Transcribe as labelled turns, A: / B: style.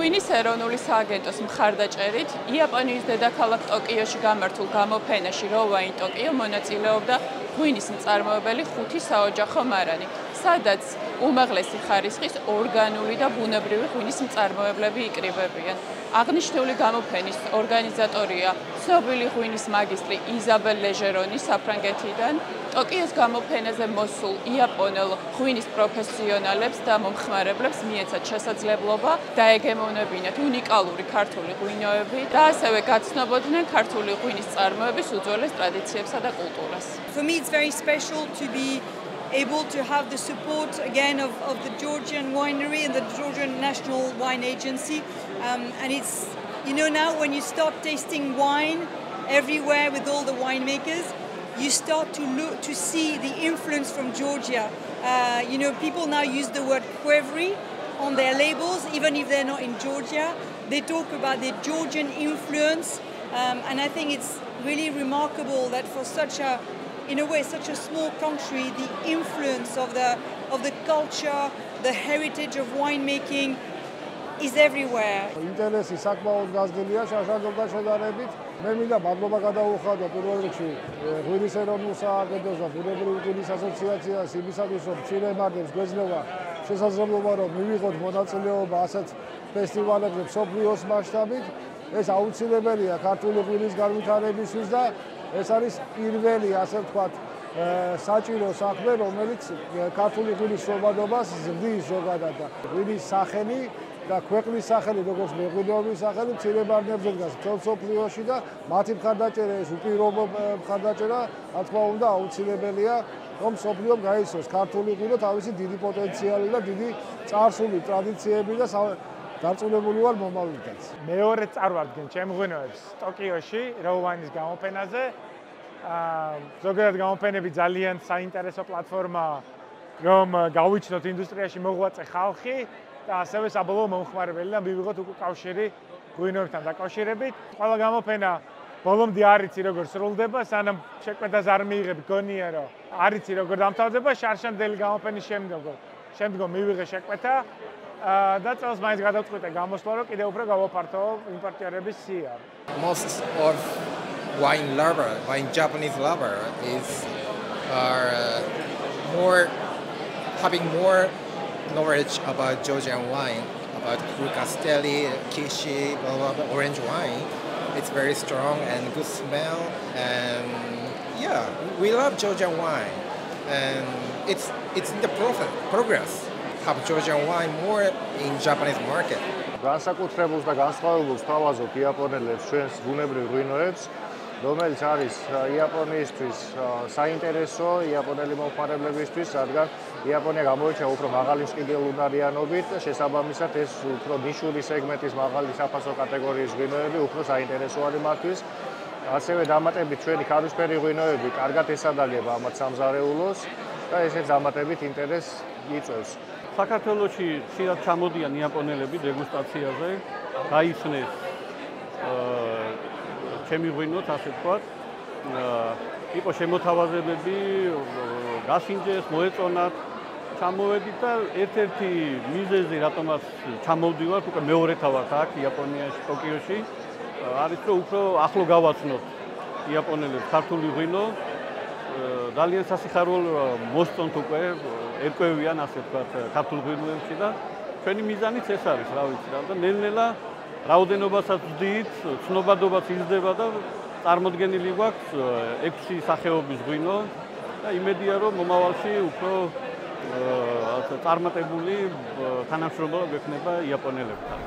A: ღვინის ეროვნული სააგენტოს მხარდაჭერით იაპონიის დედაქალაქ ტოკიოში გამართულ გამოფენაში Rowine Tokyo მონაწილეობდა ღვინის მწარმოებელი 5 საოჯახო მარანი, სადაც უმაღლესი ხარისხის ორგანული და ბუნებრივი ღვინის მწარმოებლები იკრიბებიან. აღნიშნული გამოფენის ორგანიზატორია ცნობილი ღვინის მაგისტრი იზაბელ ლეჟერონი საფრანგეთიდან. ტოკიოს გამოფენაზე მოსულ იაპონელ ღვინის პროფესიონალებს და მომხმარებლებს მიეცათ შესაძლებლობა დაეგემონებინათ უნიკალური ქართული ღვინოები და ასევე გაცნობოდნენ ქართული ღვინის წარმოების უძველეს ტრადიციებსა და კულტურას.
B: For me it's very special to be able to have the support again of the Georgian winery and the Georgian National Wine Agency. And it's, now when you start tasting wine everywhere with all the winemakers, you start to see the influence from Georgia. People now use the word Qvevri on their labels, even if they're not in Georgia. They talk about the Georgian influence, and I think it's really remarkable that for such a small country, the influence of the culture, the heritage of winemaking is everywhere.
C: ინტერესი საკმაოდ გაზრდილია შაშანჯობდა შედარებით. მე მინდა მადლობა გადაუხადო პირველ რიგში ღვინის ეროვნულ სააგენტოს და ბუნებრივი ღვინის ასოციაციას იმისათვის, რომ მცირე მარდებს გვეძლევა შესაძლებლობა, რომ მივიღოთ მონაწილეობა ასეთ ფესტივალებზე მსოფლიოს მასშტაბით. ეს აუცილებელია ქართული ღვინის განვითარებისთვის და ეს არის პირველი, ასე ვთქვათ, საჭირო საქმე, რომელიც ქართული ღვინის შრომადობას ზრდის ზოგადად და ღვინის სახელი და ქვეყნის სახელი, როგორც მეღვინეობის სახელი, მცირე მარნებზე დგას მთელ მსოფლიოში და მათი მხარდაჭერა, ეს უპირობო მხარდაჭერა, რა თქმა უნდა, აუცილებელია, რომ მსოფლიომ გაიცნოს ქართული ღვინო თავისი დიდი პოტენციალი და დიდი წარსული ტრადიციები და დარწმუნებული ვარ მომავლითაც.
D: მეორე წარვარდგენ ჩემ ღვინოებს ტოკიოში, Rowine-ის გამოფენაზე. ზოგადად გამოფენები ძალიან საინტერესო პლატფორმაა, რომ გავიჩნოთ ინდუსტრიაში მოღვაწე ხალხი და ასევე საბოლოო მომხმარებელი და მივიღოთ უკვე კავშირი ღვინოებთან დაკავშირებით. ყველა გამოფენა ბოლომდე არ იცი როგორ სრულდება, სანამ შეკვეთას არ მიიღებ, გონია რომ არ იცი როგორ დამთავრდება, შარშანდელი გამოფენის შემდგომ მივიღე შეკვეთა და წელს მაინც გადავწყვიტე გამოსვლა, რომ კიდევ უფრო გავაფართო იმპორტიორების სია.
E: Most of wine Japanese lover having more knowledge about Georgian wine, about Castelli, Kishi, orange wine. It's very strong and good smell, and yeah, we love Georgian wine, and it's in the progress. Have Georgian wine more in Japanese market.
C: განსაკუთრებულს და განსხვავებულს თავაზობ იაპონელებს ჩვენს ბუნებრივ ღვინოებს, რომელიც არის იაპონიისთვის საინტერესო, იაპონელი მომხმარებლებისთვის, რადგან იაპონია გამოირჩევა უფრო მაღალი მყიდველუნარიანობით და შესაბამისად ეს უფრო ნიშური სეგმენტის მაღალი საფასო კატეგორიის ღვინოები უფრო საინტერესო არის მათთვის. ასევე დამატებით ჩვენი ქარვისფერი ღვინოები კარგად ესადაგება ამათ სამზარეულოს და ესეც დამატებით ინტერესს იწვევს.
F: საქართველოში ხშირად ჩამოდიან იაპონელები დეგუსტაციაზე, გაიცნეს ჩემი ღვინოთ, ასე ვთქვათ, იყო შემოთავაზებები, გასინჯეს, მოეწონათ, ჩამოვედით და ერთ-ერთი მიზეზი, რატომაც ჩამოვდივართ, უკვე მეორეთა ვართ აქ იაპონიაში, ტოკიოში, არის რომ უფრო ახლო გავაცნოთ იაპონელებს ქართული ღვინო, ძალიან სასიხარულო მოსწონთ უკვე, ერკვევიან, ასე ვთქვათ, ქართულ ღვინოებში და ჩვენი მიზანიც ეს არის, რა ვიცი, და ნელ-ნელა რაოდენობასაც ვძდით, ცნობადობაც იზრდება და წარმოდგენილი გვაქვს 6 სახეობის ღვინო და იმედია, რომ მომავალში უფრო წარმატებული თანამშრომლობა გვექნება იაპონელებთან.